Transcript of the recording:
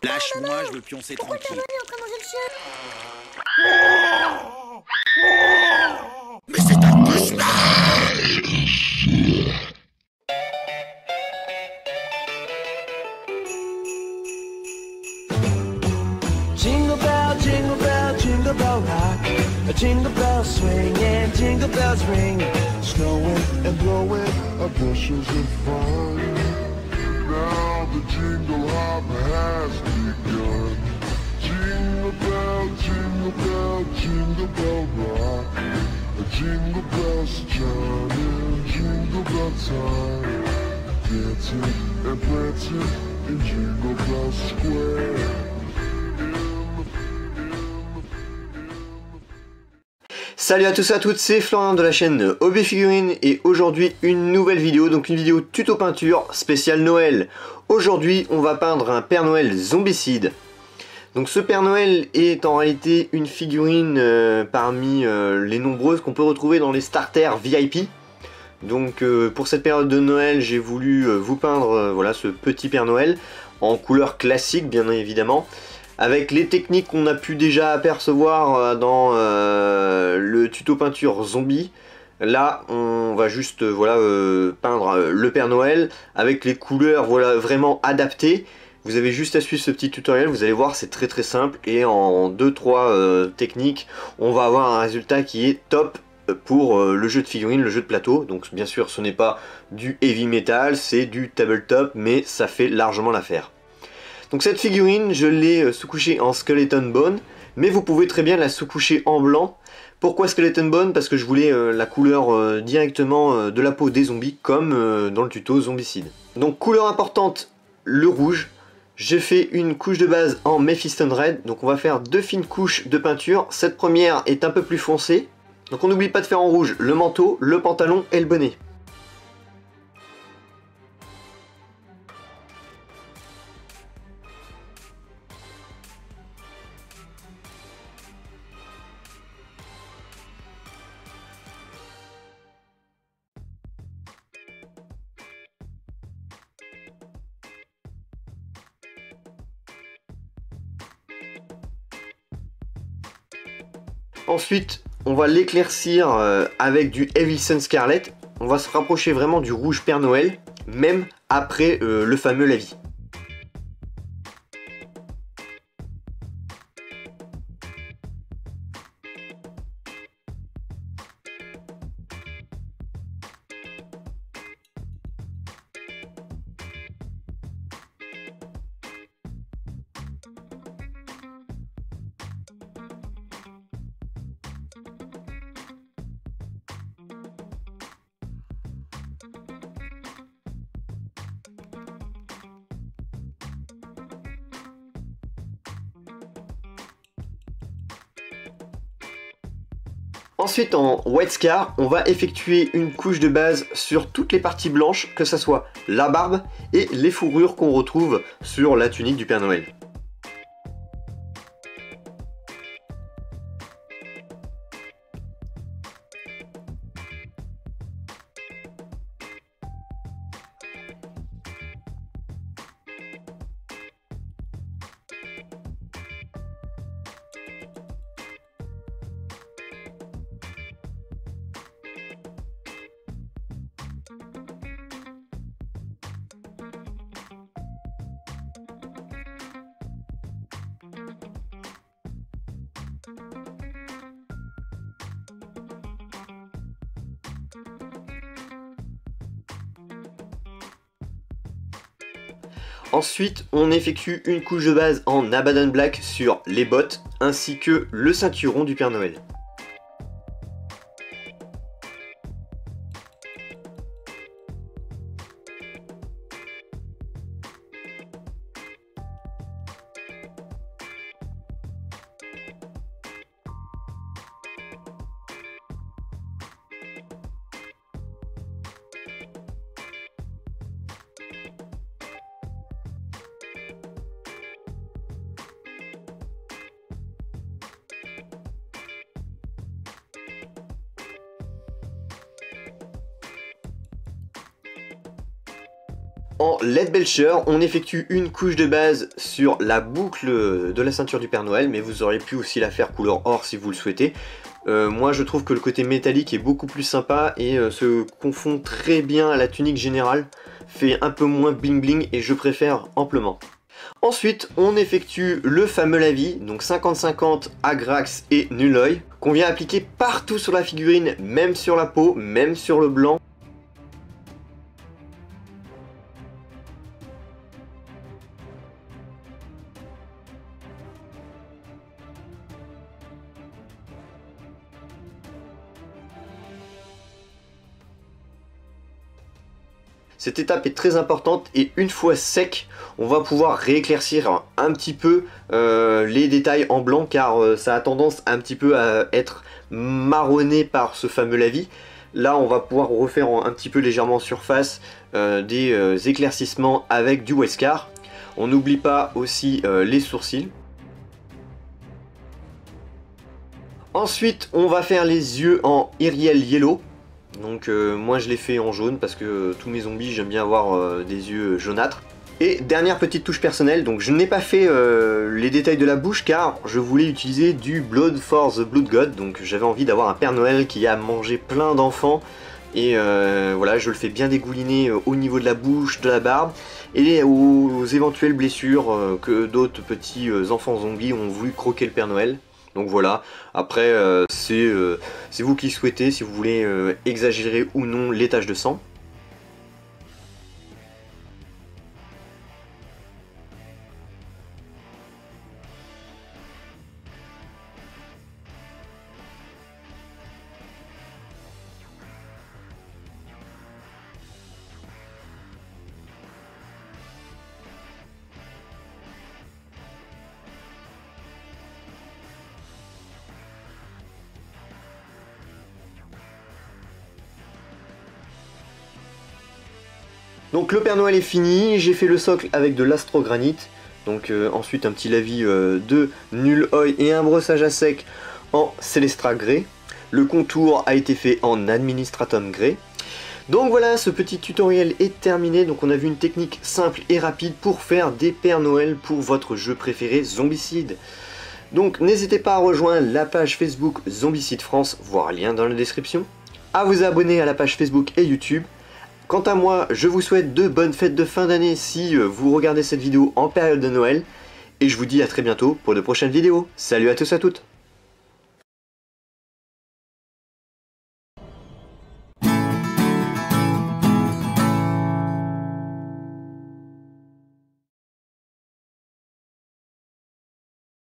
Lâche-moi, je veux pioncer Pourquoi ta tranquille. bonne est en train de manger le chien? Mais c'est un cauchemar! Jingle bell rock, a jingle bell swing and jingle bells ring. Snowing and blowing up bushels of fun. Now the jingle hop has begun. Jingle bell, jingle bell, jingle bell rock. A jingle bells chiming, jingle bell time. Dancing and prancing in Jingle Bell Square. Salut à tous et à toutes, c'est Florian de la chaîne Hobby Figurines et aujourd'hui une nouvelle vidéo, donc une vidéo tuto peinture spéciale Noël. Aujourd'hui on va peindre un Père Noël zombicide. Donc ce Père Noël est en réalité une figurine parmi les nombreuses qu'on peut retrouver dans les starters VIP. Donc pour cette période de Noël j'ai voulu vous peindre voilà, ce petit Père Noël en couleur classique bien évidemment. Avec les techniques qu'on a pu déjà apercevoir dans le tuto peinture zombie, là on va juste voilà, peindre le Père Noël avec les couleurs voilà, vraiment adaptées. Vous avez juste à suivre ce petit tutoriel, vous allez voir c'est très simple et en 2-3 techniques on va avoir un résultat qui est top pour le jeu de figurines, le jeu de plateau. Donc bien sûr ce n'est pas du heavy metal, c'est du tabletop mais ça fait largement l'affaire. Donc cette figurine, je l'ai sous-couchée en Skeleton Bone, mais vous pouvez très bien la sous-coucher en blanc. Pourquoi Skeleton Bone? Parce que je voulais la couleur directement de la peau des zombies, comme dans le tuto zombicide. Donc couleur importante, le rouge. J'ai fait une couche de base en Mephiston Red, donc on va faire 2 fines couches de peinture. Cette première est un peu plus foncée, donc on n'oublie pas de faire en rouge le manteau, le pantalon et le bonnet. Ensuite, on va l'éclaircir avec du Evilson Scarlet. On va se rapprocher vraiment du rouge Père Noël, même après le fameux lavis. Ensuite en White Scar, on va effectuer une couche de base sur toutes les parties blanches, que ce soit la barbe et les fourrures qu'on retrouve sur la tunique du Père Noël. Ensuite, on effectue une couche de base en Abaddon Black sur les bottes ainsi que le ceinturon du Père Noël. en LED Belcher. On effectue une couche de base sur la boucle de la ceinture du Père Noël, mais vous auriez pu aussi la faire couleur or si vous le souhaitez. Moi je trouve que le côté métallique est beaucoup plus sympa et se confond très bien à la tunique générale, fait un peu moins bling bling et je préfère amplement. Ensuite on effectue le fameux lavis, donc 50-50 Agrax et Nuloy, qu'on vient appliquer partout sur la figurine, même sur la peau, même sur le blanc. Cette étape est très importante et une fois sec, on va pouvoir rééclaircir un petit peu les détails en blanc car ça a tendance un petit peu à être marronné par ce fameux lavis. Là on va pouvoir refaire un petit peu légèrement en surface des éclaircissements avec du Wescar. On n'oublie pas aussi les sourcils. Ensuite on va faire les yeux en Iriel Yellow. Donc moi je l'ai fait en jaune parce que tous mes zombies j'aime bien avoir des yeux jaunâtres. Et dernière petite touche personnelle, donc je n'ai pas fait les détails de la bouche car je voulais utiliser du Blood for the Blood God. Donc j'avais envie d'avoir un Père Noël qui a mangé plein d'enfants. Et voilà, je le fais bien dégouliner au niveau de la bouche, de la barbe. Et aux éventuelles blessures que d'autres petits enfants zombies ont voulu croquer le Père Noël. Donc voilà, après c'est vous qui souhaitez si vous voulez exagérer ou non les taches de sang. Donc le Père Noël est fini, j'ai fait le socle avec de l'astrogranite, donc ensuite un petit lavis de Nuloy et un brossage à sec en Celestra Grey. Le contour a été fait en Administratum Grey. Donc voilà, ce petit tutoriel est terminé, donc on a vu une technique simple et rapide pour faire des Pères Noël pour votre jeu préféré Zombicide. Donc n'hésitez pas à rejoindre la page Facebook Zombicide France, voire lien dans la description, à vous abonner à la page Facebook et YouTube. Quant à moi, je vous souhaite de bonnes fêtes de fin d'année si vous regardez cette vidéo en période de Noël. Et je vous dis à très bientôt pour de prochaines vidéos. Salut à tous et à toutes!